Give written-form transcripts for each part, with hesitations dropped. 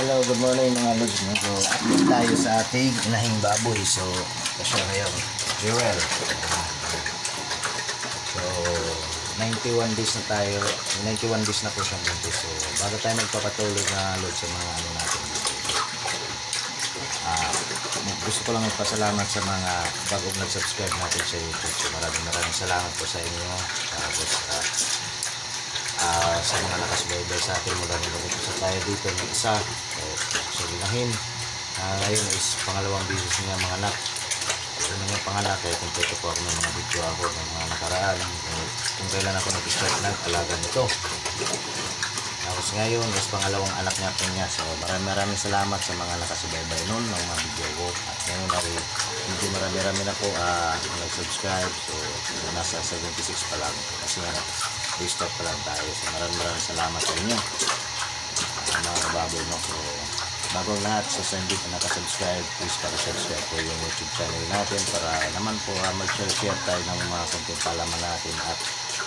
Hello, good morning mga lods. So, update tayo sa ating inahing baboy. So, kasi ngayon, Jewel. So, 91 days na tayo. 91 days na po siyang buntis. So, bago tayo magpapatuloy na lods sa mga ano natin dito. Gusto ko lang magpasalamat sa mga bagong nag-subscribe natin sa YouTube. So, maraming salamat po sa inyo. Tapos, sa mga nakasubaybay sa atin mula nung sa tayo dito ng isa so ginahin ngayon is pangalawang business niya mga anak una nga panganak kaya kumpleto po ako ng mga video ako ng mga nakaraan kung kailan ako nag-start ng alaga nito. Tapos ngayon is pangalawang anak niya po niya. So maraming salamat sa mga nakasubaybay noon ng mga video ko at ngayon ay hindi marami na po nag-subscribe. So nasa 76 pa lang kasi nga restart pa lang tayo. So maraming salamat sa inyo mga baboy mo. So bago lahat, so sa hindi pa nakasubscribe, please subscribe po yung YouTube channel natin para naman po mag-share tayo ng mga content palaman natin at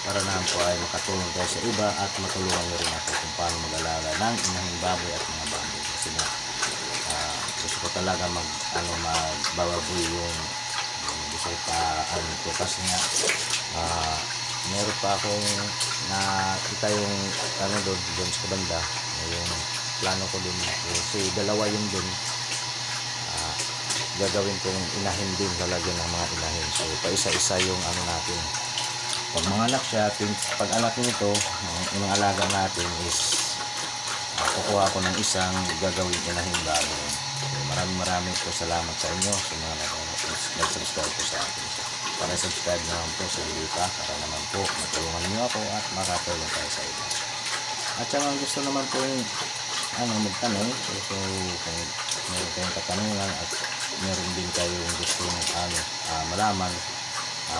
para naman po ay makatulong tayo sa iba at matulungan nyo rin ako kung paano mag-alaga ng inahing baboy at mga baboy kasi nga gusto ko talaga magbababoy yung gusto ko pa kasi nga meron pa akong nakita yung doon sa banda yung plano ko dun kasi dalawa yung dun gagawin kong inahin din, lalagyan ng mga inahin. So pa isa-isa yung natin pag mga anak siya. Pag anak nito yung alaga natin is kukuha ko ng isang gagawin inahin baboy. So maraming po salamat sa inyo sa mga nag-subscribe po sa akin. Para subscribe naman po sa video para naman po matulungan niyo ako at makatulong tayo sa iba. At saka gusto naman po yung magtanong. So kung meron kayong katanungan at meron din kayong gusto malaman,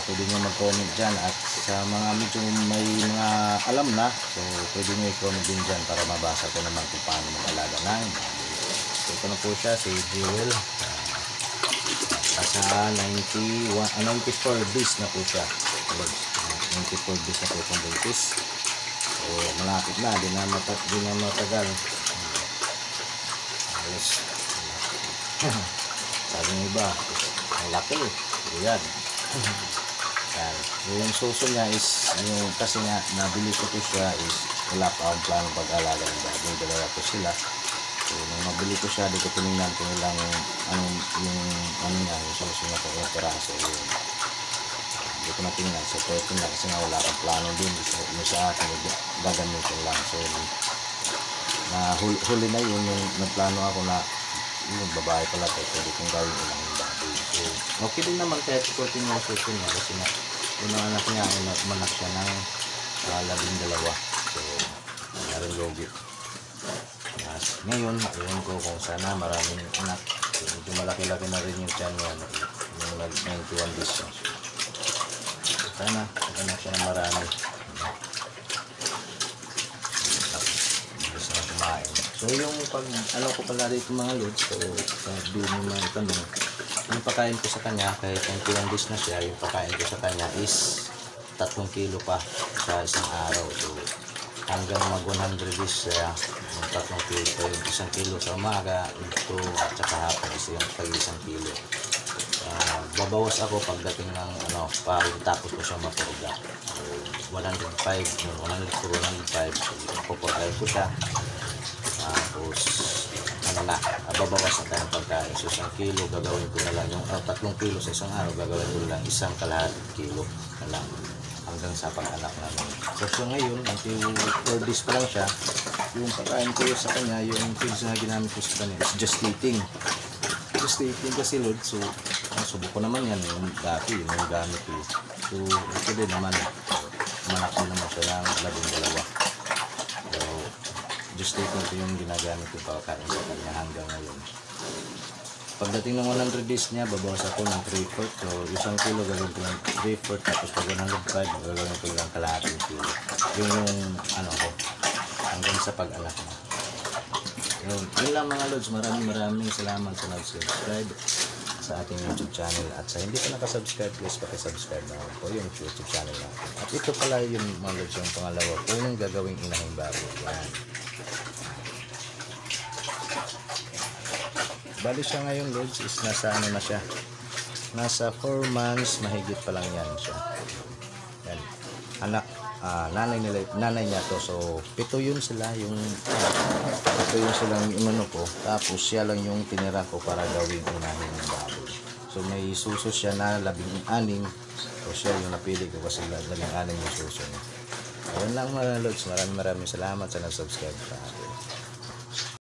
pwede nyo mag-comment dyan. At sa mga medyo may mga alam na, so pwede nyo i-comment din dyan para mabasa ko naman kung paano mag-alaga ng so ito na po siya, si Jewel. Sa 94 days na po siya. 94 days na po siyang buntis. So malapit na, di na matagal. Ayos. Sabi ng iba, ang laki. Yan. Yan. Yung suso niya is, kasi nga nabili ko siya is wala pa ang plano pag-alaga ng baboy. Dalawa po sila. So nung mabili ko siya, di ko tinignan kung ilang yung suso na po yung peraso. Hindi ko natingnan. So pwede na kasi nga wala kang plano din. Yung sa akin, gagamitin lang. So huli na yun yung nagplano ako na yung babae pala tayo pwede kong gawin ilang baboy. So okay din naman kahit ikutin yung suso niya kasi na yung anak niya manak siya ng 12. So maraming logi. Ngayon ayun ko kung sana maraming anak. So medyo malaki-laki na rin yung tiyan niya yung 91 days. So sana anak siya ng marami. Tapos na kumain. So yung ko pala dito mga lods, so sabi mo mga tanong, yung pakain ko sa kanya kahit 21 days na siya, yung pakain ko sa kanya is 3 kilo pa sa isang araw. So hanggang mag 100 days siya, yung 3 kilo, yung 1 kilo sa umaga, ito at saka hapon is yung tag 1 kilo. Babawas ako pagdating ng tapos ko siya mapurga. 105, so pupurgay ko siya. Tapos babawas na tayo ng pagkain. So 1 kilo gagawin ko na lang yung 3 kilo sa isang araw, gagawin ko lang 1 kalahati kilo na lang hanggang sa pag-anak namin. So ngayon, until 4 days pa lang siya, yung pagkain ko sa kanya, yung feeds na ginamit ko sa kanya is just eating kasi Lord. So subok ko naman yan yung dati yung gamit ko. So ito din naman manak din naman siya ng 12. So just eating ko yung ginagamit ko pagkain sa kanya hanggang ngayon. Pagdating ng 100 days niya, babawas ako ng 3/4. So 1 kilo gagawin ko ng 3/4, tapos pag 105 gagawin ko lang kalahating kilo. Yung ko hanggang sa pag-anak na. Yun lang mga lods. Maraming salamat sa nag-subscribe sa ating YouTube channel. At sa hindi pa nakasubscribe, please pakisubscribe na po yung YouTube channel natin. At ito pala yung mga lods, yung pangalawa po yung gagawing inahing baboy. Yan. Bali siya ngayon, Lods, is nasa ano na siya. Nasa 4 months, mahigit pa lang yan siya. Yan. Anak, nanay niya to. So, 7 yun sila, yung 7 yun silang inano ko. Tapos siya lang yung tinira ko para gawing unahin ng baboy. So, may suso siya na 16. So, siya yung napili ko kasi 16 yung suso niya. Ayun lang mga Lods. Maraming salamat sa nag-subscribe sa akin.